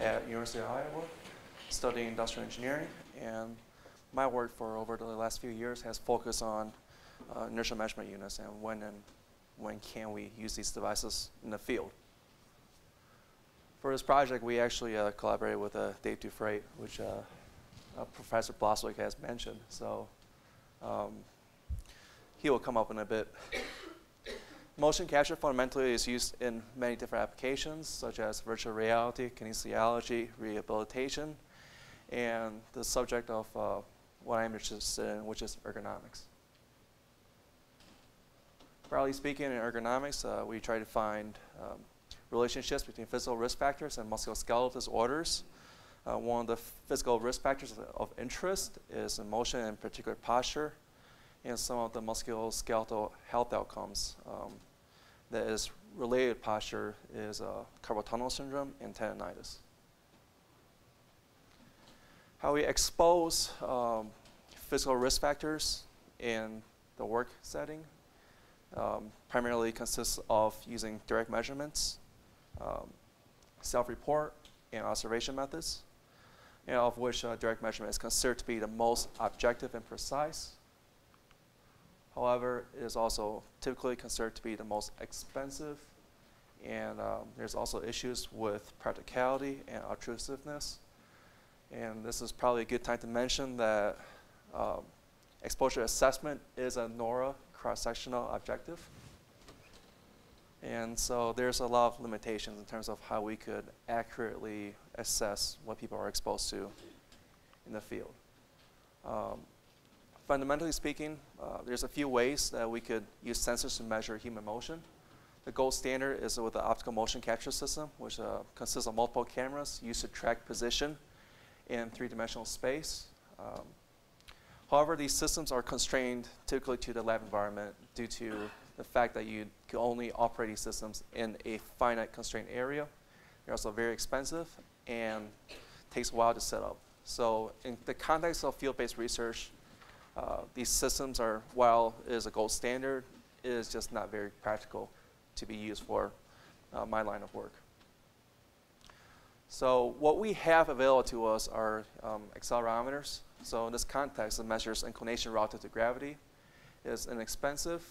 at University of Iowa, studying industrial engineering, and my work for over the last few years has focused on inertial measurement units and when can we use these devices in the field. For this project, we actually collaborated with Dave Douphrate, which Professor Bloswick has mentioned. So he will come up in a bit. Motion capture fundamentally is used in many different applications, such as virtual reality, kinesiology, rehabilitation, and the subject of what I'm interested in, which is ergonomics. Broadly speaking, in ergonomics, we try to find relationships between physical risk factors and musculoskeletal disorders. One of the physical risk factors of interest is motion and particular posture, and some of the musculoskeletal health outcomes that is related to posture is carpal tunnel syndrome and tendonitis. How we expose physical risk factors in the work setting primarily consists of using direct measurements, self-report, and observation methods, of which direct measurement is considered to be the most objective and precise. However, it is also typically considered to be the most expensive, and there's also issues with practicality and obtrusiveness. And this is probably a good time to mention that exposure assessment is a NORA cross-sectional objective. And so there's a lot of limitations in terms of how we could accurately assess what people are exposed to in the field. Fundamentally speaking, there's a few ways that we could use sensors to measure human motion. The gold standard is with the optical motion capture system, which consists of multiple cameras used to track position in three-dimensional space. However, these systems are constrained typically to the lab environment due to the fact that you can only operate these systems in a finite constrained area. They're also very expensive and takes a while to set up. So in the context of field-based research, these systems are, while it is a gold standard, it is just not very practical to be used for my line of work. So what we have available to us are accelerometers. So in this context, it measures inclination relative to gravity. It is inexpensive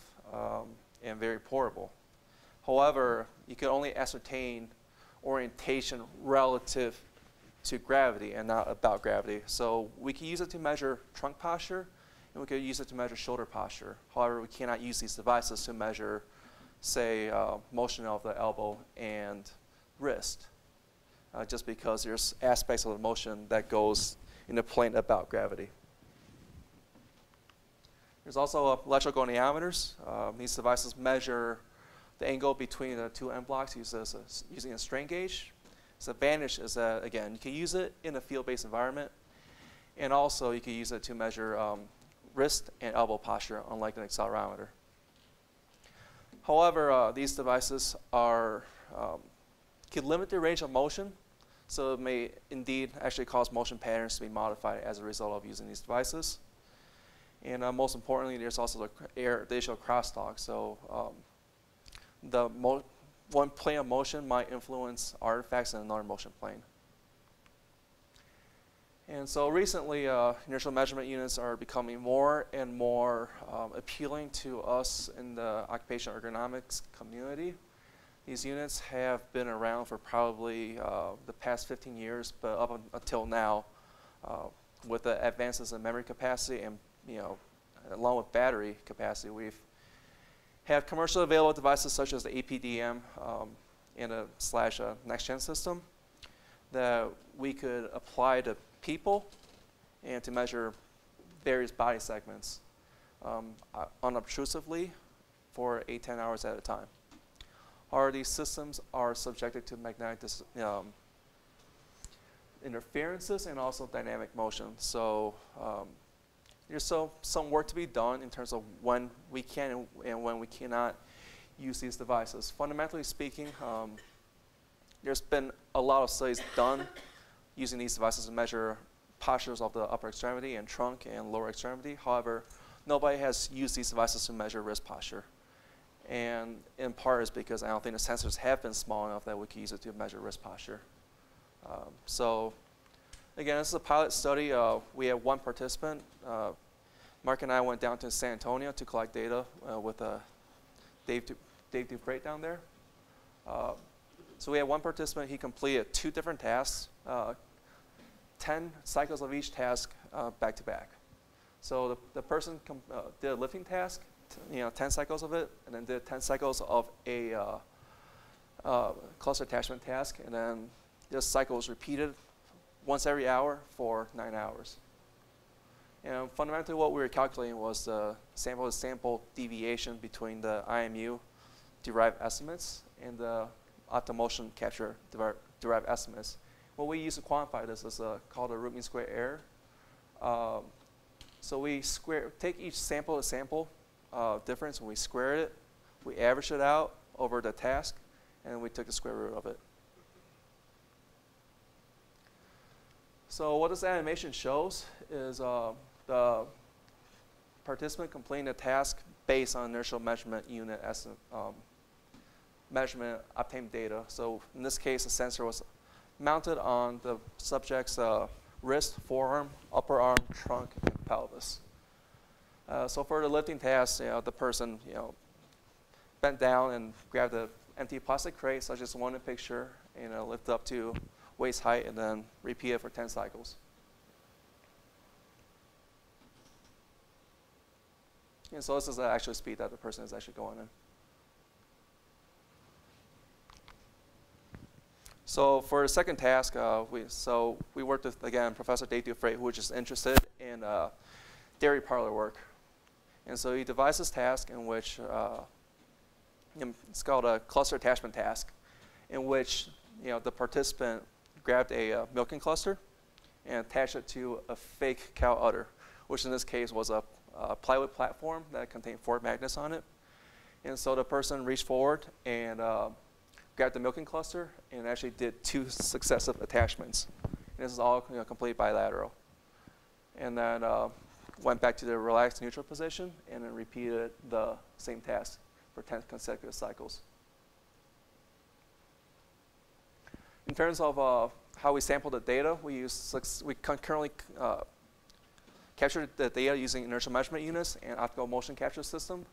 and very portable. However, you can only ascertain orientation relative to gravity and not about gravity. So we can use it to measure trunk posture, and we could use it to measure shoulder posture. However, we cannot use these devices to measure, say, motion of the elbow and wrist, just because there's aspects of the motion that goes in the plane about gravity. There's also electrical goniometers. These devices measure the angle between the two end blocks using a strain gauge. The advantage is that, again, you can use it in a field-based environment, and also you can use it to measure wrist and elbow posture, unlike an accelerometer. However, these devices can limit the range of motion, so it may indeed actually cause motion patterns to be modified as a result of using these devices. And most importantly, there's also the issue of crosstalk. So one plane of motion might influence artifacts in another motion plane. And so recently, inertial measurement units are becoming more and more appealing to us in the occupational ergonomics community. These units have been around for probably the past 15 years, but up until now, with the advances in memory capacity and along with battery capacity, we've have commercially available devices such as the APDM and a next-gen system that we could apply to people and to measure various body segments unobtrusively for 8-10 hours at a time. However, these systems are subjected to magnetic interferences and also dynamic motion. So there's some work to be done in terms of when we can and when we cannot use these devices. Fundamentally speaking, there's been a lot of studies done using these devices to measure postures of the upper extremity and trunk and lower extremity. However, nobody has used these devices to measure wrist posture. And in part is because I don't think the sensors have been small enough that we can use it to measure wrist posture. So again, this is a pilot study. We had one participant. Mark and I went down to San Antonio to collect data with Dave Douphrate down there. So we had one participant. He completed 2 different tasks, 10 cycles of each task back to back. So the person did a lifting task, 10 cycles of it, and then did 10 cycles of a cluster attachment task, and then this cycle was repeated once every hour for 9 hours. And fundamentally what we were calculating was the sample deviation between the IMU derived estimates and the optimal motion capture derived estimates. What we use to quantify this is called a root mean square error. So we take each sample to sample difference, and we squared it, we averaged it out over the task, and we took the square root of it. So what this animation shows is the participant completing the task based on inertial measurement unit measurement obtained data. So in this case, the sensor was mounted on the subject's wrist, forearm, upper arm, trunk, and pelvis. So for the lifting task, the person bent down and grabbed an empty plastic crate, such as the one in the picture, and lift up to waist height, and then repeat it for 10 cycles. And so this is the actual speed that the person is actually going in. So for the second task, we worked with, again, Professor Dave Douphrate, who was just interested in dairy parlor work. And so he devised this task in which, it's called a cluster attachment task, in which the participant grabbed a milking cluster and attached it to a fake cow udder, which in this case was a plywood platform that contained 4 magnets on it. And so the person reached forward and grabbed the milking cluster and actually did 2 successive attachments. And this is all complete bilateral. And then went back to the relaxed neutral position and then repeated the same task for 10 consecutive cycles. In terms of how we sampled the data, we concurrently captured the data using inertial measurement units and optical motion capture system.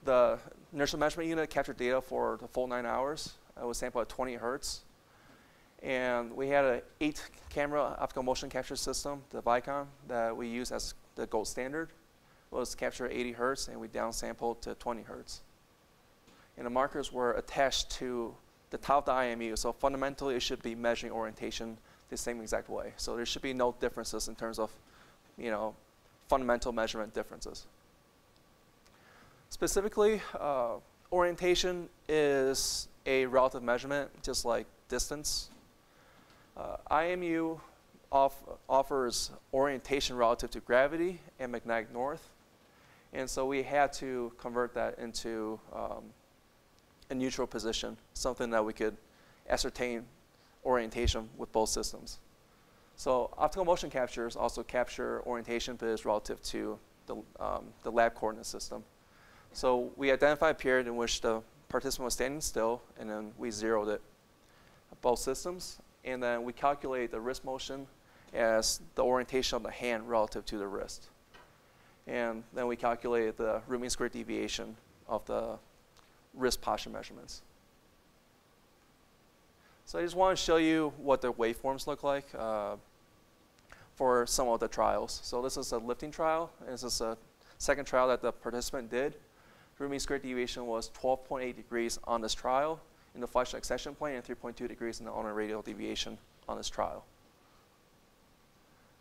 The inertial measurement unit captured data for the full 9 hours. It was sampled at 20 hertz. And we had an 8-camera optical motion capture system, the Vicon, that we use as the gold standard. It was captured at 80 hertz, and we downsampled to 20 hertz. And the markers were attached to the top of the IMU, so fundamentally it should be measuring orientation the same exact way. So there should be no differences in terms of fundamental measurement differences. Specifically, orientation is a relative measurement, just like distance. IMU offers orientation relative to gravity and magnetic north. And so we had to convert that into a neutral position, something that we could ascertain orientation with both systems. So optical motion captures also capture orientation, but it's relative to the lab coordinate system. So we identified a period in which the participant was standing still, and then we zeroed it, both systems. And then we calculate the wrist motion as the orientation of the hand relative to the wrist. And then we calculated the root mean square deviation of the wrist posture measurements. So I just want to show you what the waveforms look like for some of the trials. So this is a lifting trial. And this is a second trial that the participant did. Root mean square deviation was 12.8 degrees on this trial in the flexion extension plane and 3.2 degrees in the ulnar radial deviation on this trial.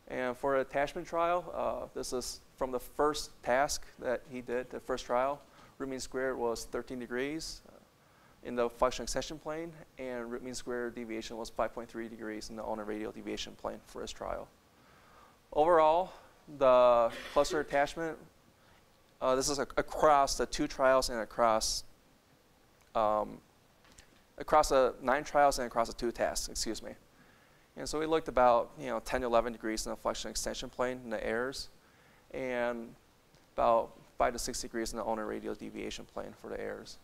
And for the attachment trial, this is from the first task that he did, the first trial. Root mean square was 13 degrees in the flexion extension plane, and root mean square deviation was 5.3 degrees in the ulnar radial deviation plane for his trial. Overall, the cluster attachment, this is across the 2 trials and across the 9 trials and across the 2 tasks, excuse me. And so we looked about 10 to 11 degrees in the flexion extension plane in the errors, and about 5 to 6 degrees in the ulnar radial deviation plane for the errors.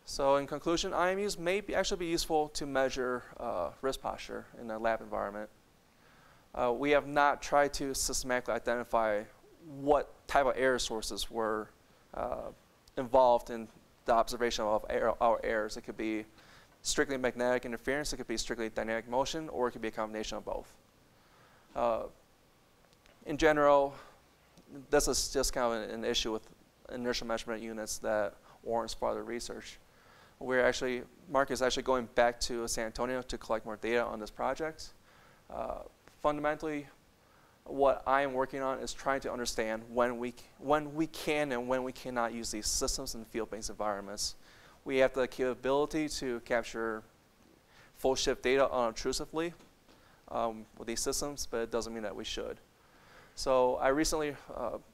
So in conclusion, IMUs may actually be useful to measure wrist posture in a lab environment. We have not tried to systematically identify what type of error sources were involved in the observation of our errors. It could be strictly magnetic interference, it could be strictly dynamic motion, or it could be a combination of both. In general, this is just kind of an issue with inertial measurement units that warrants further research. Mark is actually going back to San Antonio to collect more data on this project. Fundamentally, what I am working on is trying to understand when we can and when we cannot use these systems in field-based environments. We have the capability to capture full shift data unobtrusively with these systems, but it doesn't mean that we should. So I recently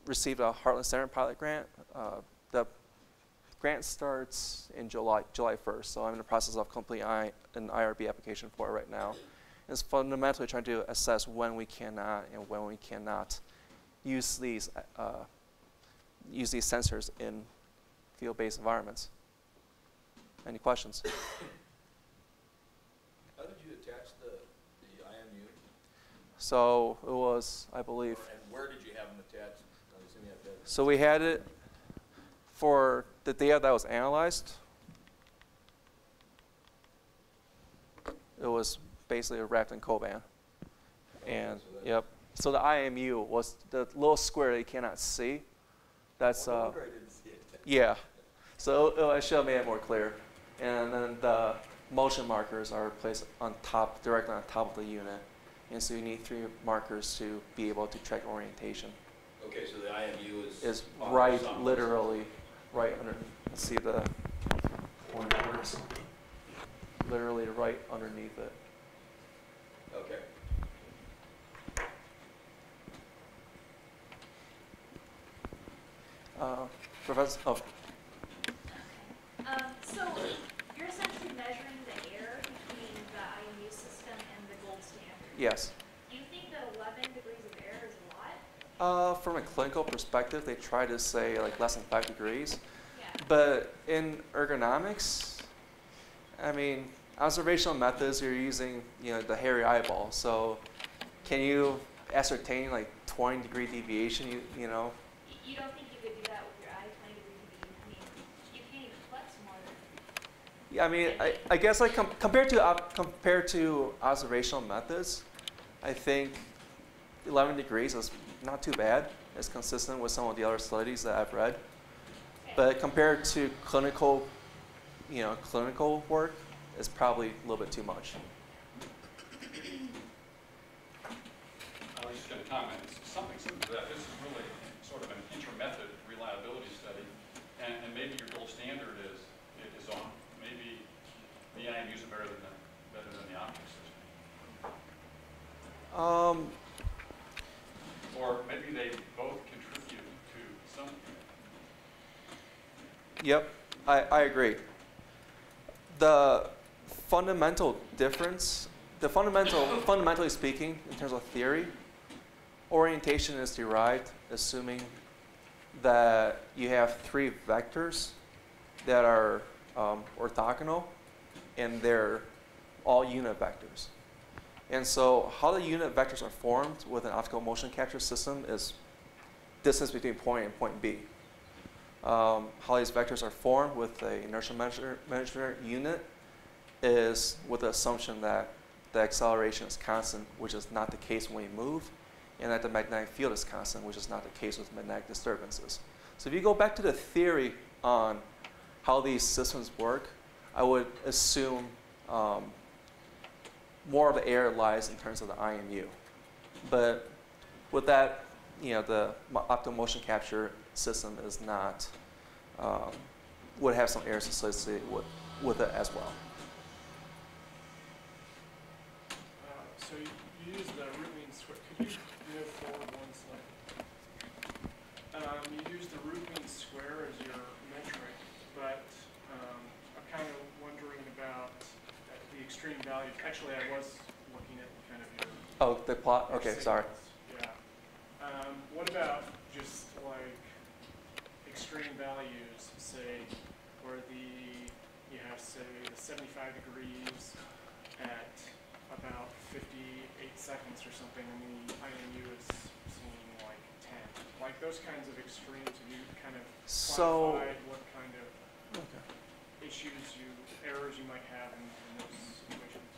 received a Heartland Center pilot grant. The grant starts in July 1st, so I'm in the process of completing an IRB application for it right now. It's fundamentally trying to assess when we cannot and when we cannot use these sensors in field-based environments. Any questions? How did you attach the IMU? So it was, I believe. And where did you have them attached? So we had it for the data that was analyzed. It was basically wrapped in Coban. And so yep. So the IMU was the little square that you cannot see. That's I didn't see it. Yeah. So I should have made it more clear. And then the motion markers are placed on top, directly on top of the unit. And so you need 3 markers to be able to track orientation. Okay, so the IMU is right, literally, right under. Let's see the pointers. Literally right underneath it. Okay. Professor. Oh. So you're essentially measuring the error between the IMU system and the gold standard. Yes. Do you think that 11 degrees of error is a lot? From a clinical perspective, they try to say like less than 5 degrees. Yeah. But in ergonomics, I mean, observational methods, you're using the hairy eyeball. So can you ascertain like 20-degree deviation? You know. You don't think you could do that with your eye, 20 degree deviation? I mean, you can't even flex more than. Yeah, I mean, I guess like compared to observational methods, I think 11 degrees is not too bad. It's consistent with some of the other studies that I've read. Okay. But compared to clinical work, it's probably a little bit too much. I was just going to comment. It's something similar to that. This is really sort of an inter-method reliability study, and maybe your gold standard is on. Maybe the IMUs are better than the optics system. Or maybe they both contribute to something. Yep, I agree. The fundamental difference, fundamentally speaking, in terms of theory, orientation is derived assuming that you have 3 vectors that are orthogonal, and they're all unit vectors. And so how the unit vectors are formed with an optical motion capture system is distance between point A and point B. How these vectors are formed with the inertial measurement unit is with the assumption that the acceleration is constant, which is not the case when we move, and that the magnetic field is constant, which is not the case with magnetic disturbances. So if you go back to the theory on how these systems work, I would assume more of the error lies in terms of the IMU. But with that, the optical motion capture system is not, would have some errors associated with it as well. So you use the root mean square. Could you move forward one slide? You use the root mean square as your metric, but I'm kind of wondering about the extreme values. Actually, I was looking at kind of your. Oh, the plot? Okay, sorry. Yeah. What about just like extreme values, say, where the you have, say, the 75 degrees at about 58 seconds or something, and the IMU is seeing like 10. Like those kinds of extremes, have you kind of So, quantified what kind of okay. errors you might have in those situations?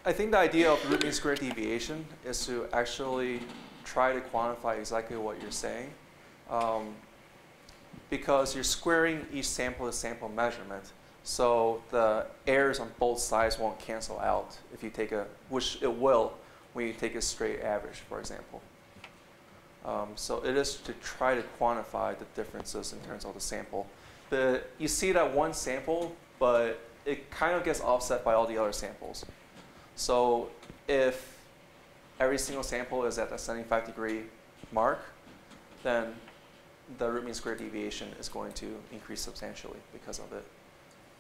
I think the idea of root mean square deviation is to actually try to quantify exactly what you're saying, because you're squaring each sample to sample measurement, so the errors on both sides won't cancel out if you take which it will when you take a straight average, for example. So it is to try to quantify the differences in terms of the sample. You see that one sample, but it kind of gets offset by all the other samples. So if every single sample is at the 75-degree mark, then the root mean square deviation is going to increase substantially because of it.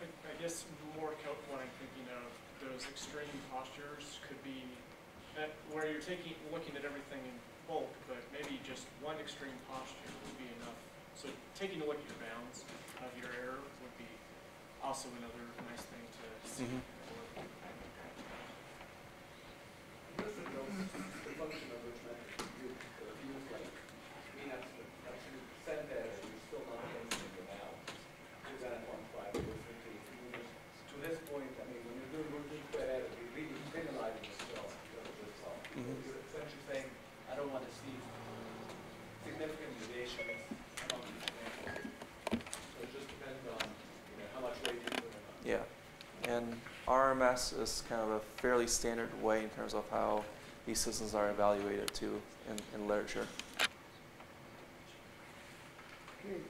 I guess more what I'm thinking of, those extreme postures could be where you're looking at everything in bulk, but maybe just one extreme posture would be enough. So taking a look at your bounds of your error would be also another nice thing to see. Mm-hmm. The function of which metric you use, like, I mean, that's said that you're still not getting the bounds. You're going to quantify the difference. To this point, I mean, when you're doing routine square error, you're really penalizing yourself because of the result. You're essentially saying, I don't want to see significant deviations among these samples. So it just depends on how much weight you put in on. Yeah, and RMS is kind of a fairly standard way in terms of how these systems are evaluated too in literature. Okay,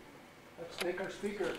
let's take our speaker.